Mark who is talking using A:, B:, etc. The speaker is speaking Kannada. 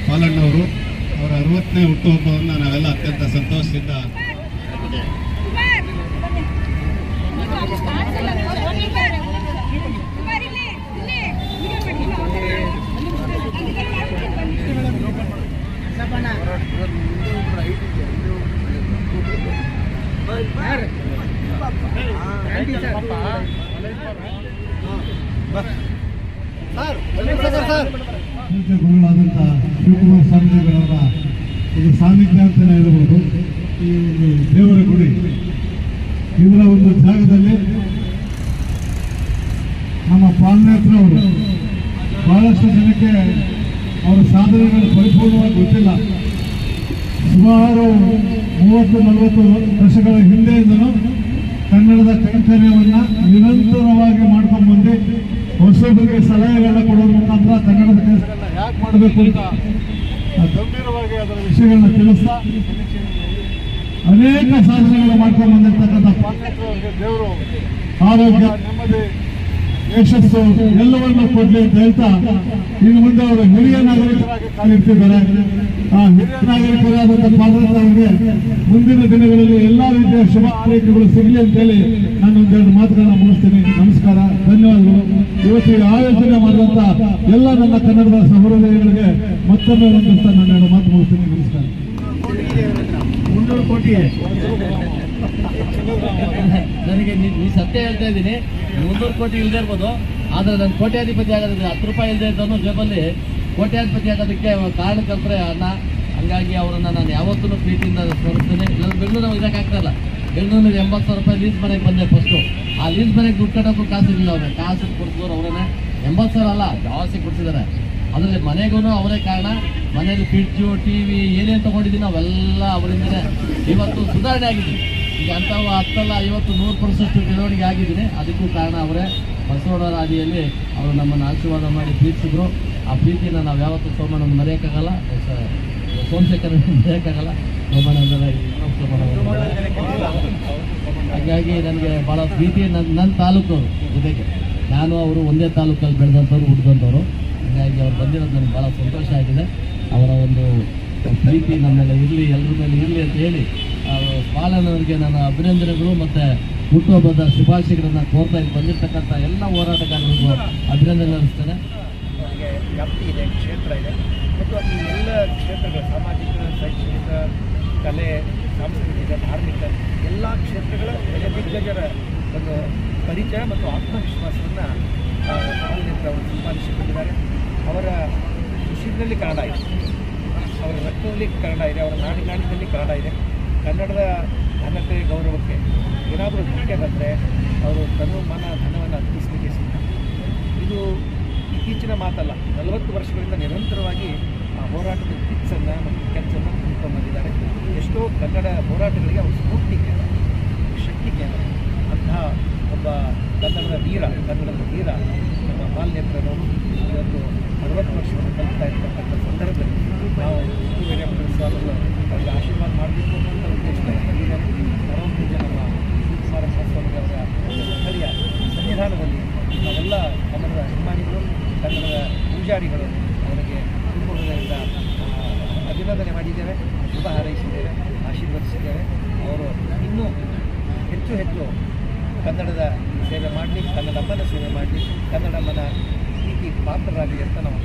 A: ಪಾಲಣ್ಣವರು ಅವರ 60ನೇ ಹುಟ್ಟುಹಬ್ಬವನ್ನು ನಾವೆಲ್ಲ ಅತ್ಯಂತ ಸಂತೋಷದಿಂದ ಗುರುಗಳಾದಂಥ ಶಿವಕುಮಾರ ಸ್ವಾಮೀಜಿಗಳವರ ಒಂದು ಸಾನ್ನಿಧ್ಯ ಅಂತಲೇ ಹೇಳ್ಬೋದು. ಈ ಒಂದು ದೇವರ ಗುಡಿ ಇದರ ಒಂದು ಜಾಗದಲ್ಲಿ ನಮ್ಮ ಪಾಲನೇತ್ರವರು ಬಹಳಷ್ಟು ಜನಕ್ಕೆ ಅವರ ಸಾಧನೆಗಳು ಪರಿಪೂರ್ಣವಾಗಿ ಗೊತ್ತಿಲ್ಲ. ಸುಮಾರು 30-40 ವರ್ಷಗಳ ಹಿಂದೆಯಿಂದಲೂ ಕನ್ನಡದ ಕೈಂಕರ್ಯವನ್ನು ನಿರಂತರವಾಗಿ ಮಾಡ್ಕೊಂಡು ಬಂದು ಹೊಸಬರಿಗೆ ಸಲಹೆಗಳನ್ನ ಕೊಡೋದ್ರ ಮುಖಾಂತರ ಕನ್ನಡದ ಕೆಲಸಗಳನ್ನ ಯಾಕೆ ಮಾಡಬೇಕು ಅಂತ ಗಂಭೀರವಾಗಿ ಅದರ ವಿಷಯಗಳನ್ನ ತಿಳಿಸ್ತಾ ಅನೇಕ ಸಾಧನೆಗಳು ಮಾಡ್ಕೊಂಡು ಬಂದಿರ್ತಕ್ಕಂಥ ಪಾಲನೇತ್ರವರಿಗೆ ದೇವರು ಆರೋಗ್ಯ, ನೆಮ್ಮದಿ, ಯಶಸ್ಸು ಎಲ್ಲವನ್ನೂ ಕೊಡ್ಲಿ ಅಂತ ಹೇಳ್ತಾ ಇನ್ನು ಮುಂದೆ ಅವರು ಹಿರಿಯ ನಾಗರಿಕರಾಗಿ ಕಾಲಿಡ್ತಿದ್ದಾರೆ. ಆ ಹಿರಿಯ ನಾಗರಿಕರಾದಂಥ ಪಾಲನೇತ್ರವರಿಗೆ ಮುಂದಿನ ದಿನಗಳಲ್ಲಿ ಎಲ್ಲಾ ರೀತಿಯ ಶುಭ ಆರೈಕೆಗಳು ಸಿಗಲಿ ಅಂತೇಳಿ ನಾನು ಒಂದೆರಡು ಮಾತುಗಳನ್ನ ಮುಗಿಸ್ತೀನಿ. ನಮಸ್ಕಾರ, ಧನ್ಯವಾದಗಳು. ಇವತ್ತಿಗೆ ಆಯೋಜನೆ ಮಾಡುವಂತ ಎಲ್ಲ ನನ್ನ ಕನ್ನಡದ ಸಹೋದರಿಗಳಿಗೆ ಮತ್ತೊಮ್ಮೆ ಒಂದಿಸ್ತಾ ನಾನು 2 ಮಾತು ಮುಗಿಸ್ತೀನಿ. ನಮಸ್ಕಾರ.
B: 300 ಕೋಟಿ ನನಗೆ ನೀ ಸತ್ಯ ಹೇಳ್ತಾ ಇದ್ದೀನಿ. 300 ಕೋಟಿ ಇಲ್ಲದೆ ಇರ್ಬೋದು, ಆದ್ರೆ ನಾನು ಕೋಟ್ಯಾಧಿಪತಿ ಆಗೋದಿಲ್ಲ. 10 ರೂಪಾಯಿ ಇಲ್ಲದೆ ಇದ್ದವನು ಜೇಬಲ್ಲಿ ಕೋಟ್ಯಾಧಿಪತಿ ಆಗೋದಕ್ಕೆ ಕಾರಣಕರ್ತರೆ ಅಣ್ಣ. ಹಂಗಾಗಿ ಅವರನ್ನ ನಾನು ಯಾವತ್ತೂ ಪ್ರೀತಿಯಿಂದ ಸ್ಮರಿಸ್ತೇನೆ. ನಾನು ಬೆಂಗಳೂರು ಇದಕ್ಕಾಗ್ತಾಯಿಲ್ಲ. ಬೆಂಗಳೂರಲ್ಲಿ 80,000 ರೂಪಾಯಿ ಲೀಸ್ ಮನೆಗೆ ಬಂದೆ ಫಸ್ಟು. ಆ ಲೀಸ್ ಮನೆಗೆ ದುಡ್ಡು ಕಟ್ಟೋಕ್ಕೂ ಕಾಸಿರಲಿಲ್ಲ. ಅವ್ರನ್ನ ಕಾಸು ಕೊಡ್ತಿದ್ರು ಅವರನ್ನೇ. 80,000 ಅಲ್ಲ, ಜಾಸ್ತಿ ಕೊಡ್ತಿದ್ದಾರೆ. ಅದರಲ್ಲಿ ಮನೆಗೂ ಅವರೇ ಕಾರಣ. ಮನೇಲಿ ಫ್ರಿಡ್ಜು, TV ಏನೇನು ತೊಗೊಂಡಿದ್ದೀನಿ ಅವೆಲ್ಲ ಅವರಿಂದನೇ ಇವತ್ತು ಸುಧಾರಣೆ ಆಗಿದ್ದೀನಿ. ಈಗ ಅಂಥವು 10 ಅಲ್ಲ 50, 100% ಬೆಳವಣಿಗೆ ಆಗಿದ್ದೀನಿ. ಅದಕ್ಕೂ ಕಾರಣ ಅವರೇ. ಬಸವಣ್ಣರ ಹಾದಿಯಲ್ಲಿ ಅವರು ನಮ್ಮನ್ನು ಆಶೀರ್ವಾದ ಮಾಡಿ ಪ್ರೀತಿಸಿದ್ರು. ಆ ಪ್ರೀತಿನ ನಾವು ಯಾವತ್ತೂ ಸೋಮಣ್ಣನ ಮರೆಯೋಕ್ಕಾಗಲ್ಲ, ಸೋಮಶೇಖರ ಮರೆಯೋಕ್ಕಾಗಲ್ಲ. ಹಾಗಾಗಿ ನನಗೆ ಭಾಳ ಪ್ರೀತಿ. ನನ್ನ ತಾಲೂಕವರು ಜೊತೆಗೆ ನಾನು ಅವರು ಒಂದೇ ತಾಲೂಕಲ್ಲಿ ಬೆಳೆದಂಥವ್ರು, ಹುಟ್ಟಿದಂಥವ್ರು. ಹಾಗಾಗಿ ಅವ್ರು ಬಂದಿರೋದು ನನಗೆ ಭಾಳ ಸಂತೋಷ ಆಗಿದೆ. ಅವರ ಒಂದು ಪ್ರೀತಿ ನಮ್ಮೆಲ್ಲ ಇರಲಿ, ಎಲ್ಲರ ಮೇಲೆ ಇರಲಿ ಅಂತ ಹೇಳಿ ಪಾಲನವರಿಗೆ ನನ್ನ ಅಭಿನಂದನೆಗಳು ಮತ್ತು ಹುಟ್ಟುಹಬ್ಬದ ಶುಭಾಶಯಗಳನ್ನು ಕೋರ್ತಾ ಇಲ್ಲಿ ಬಂದಿರತಕ್ಕಂಥ ಎಲ್ಲ ಹೋರಾಟಗಾರರಿಗೂ ಅಭಿನಂದನೆ ಅನಿಸ್ತೇನೆ.
C: ವ್ಯಾಪ್ತಿ ಇದೆ, ಕ್ಷೇತ್ರ ಇದೆ ಮತ್ತು ಈ ಎಲ್ಲ ಕ್ಷೇತ್ರಗಳು ಸಾಮಾಜಿಕ, ಶೈಕ್ಷಣಿಕ, ಕಲೆ, ಸಾಂಸ್ಕೃತಿಕ, ಧಾರ್ಮಿಕ ಎಲ್ಲ ಕ್ಷೇತ್ರಗಳ ದಿಗ್ಗಜರ ಒಂದು ಪರಿಚಯ ಮತ್ತು ಆತ್ಮವಿಶ್ವಾಸವನ್ನು ಪಾಲನೇತ್ರವರು ಸಂಪಾದಿಸಿಕೊಂಡಿದ್ದಾರೆ. ಅವರ ಉಸಿರಿನಲ್ಲಿ ಕನ್ನಡ ಇದೆ, ಅವರ ರಕ್ತದಲ್ಲಿ ಕನ್ನಡ ಇದೆ, ಅವರ ನಾಡಿನಲ್ಲಿ ಕನ್ನಡ ಇದೆ. ಕನ್ನಡದ ಘನತೆ, ಗೌರವಕ್ಕೆ ಏನಾದರೂ ಧಕ್ಕೆ ಬಂದರೆ ಅವರು ತನು ಮನ ಧನವನ್ನು ಅರ್ಪಿಸಲಿಕ್ಕೆ ಸಿದ್ಧ. ಇದು ಇತ್ತೀಚಿನ ಮಾತಲ್ಲ, 40 ವರ್ಷಗಳಿಂದ ನಿರಂತರವಾಗಿ ಆ ಹೋರಾಟದ ಕಿಚ್ಚನ್ನು ಮತ್ತು ಕೆಚ್ಚನ್ನು ತುಂಬಿಕೊಂಡು ಬಂದಿದ್ದಾರೆ. ಎಷ್ಟೋ ಕನ್ನಡ ಹೋರಾಟಗಳಿಗೆ ಅವರು ಸ್ಫೂರ್ತಿ ಕೇಂದ್ರ, ಶಕ್ತಿ ಕೇಂದ್ರ. ಅಂತಹ ಒಬ್ಬ ಕನ್ನಡದ ವೀರ ನಮ್ಮ ಪಾಲನೇತ್ರರವರು ಇವತ್ತು 60 ವರ್ಷವನ್ನು ಕಲಿತಾ ಇರ್ತಕ್ಕಂಥ ಸಂದರ್ಭದಲ್ಲಿ ನಾವು ವೇಣೇಶ್ವರ ಸ್ವಾಮಿಗಳು ಅವರಿಗೆ ಆಶೀರ್ವಾದ ಮಾಡಬೇಕು ಅನ್ನೋಂಥ ಉದ್ದೇಶವನ್ನು ಹೊಂದಿದ್ದಾರೆ. ಪರಮಪೂಜ್ಯ ನಮ್ಮ ಶಿವಕುಮಾರ ಸ್ವಾಮಿಗಳವರ ಸ್ಥಳೀಯ ಸನ್ನಿಧಾನದಲ್ಲಿ ನಾವೆಲ್ಲ ಕನ್ನಡದ ಅಭಿಮಾನಿಗಳು, ಕನ್ನಡದ ಪೂಜಾರಿಗಳು ಅವರಿಗೆ ಕುಟುಂಬಗಳಿಂದ ಅಭಿನಂದನೆ ಮಾಡಿದ್ದೇವೆ, ಶುಭ ಹಾರೈಸಿದ್ದೇವೆ, ಆಶೀರ್ವದಿಸಿದ್ದೇವೆ. ಅವರು ಇನ್ನೂ ಹೆಚ್ಚು ಹೆಚ್ಚು ಕನ್ನಡದ ಸೇವೆ ಮಾಡಲಿ, ಕನ್ನಡಮ್ಮನ ಸೇವೆ ಮಾಡಲಿ, ಕನ್ನಡಮ್ಮನ ಪ್ರೀತಿ ಪಾತ್ರರಾಗಲಿ ಅಂತ ನಾವು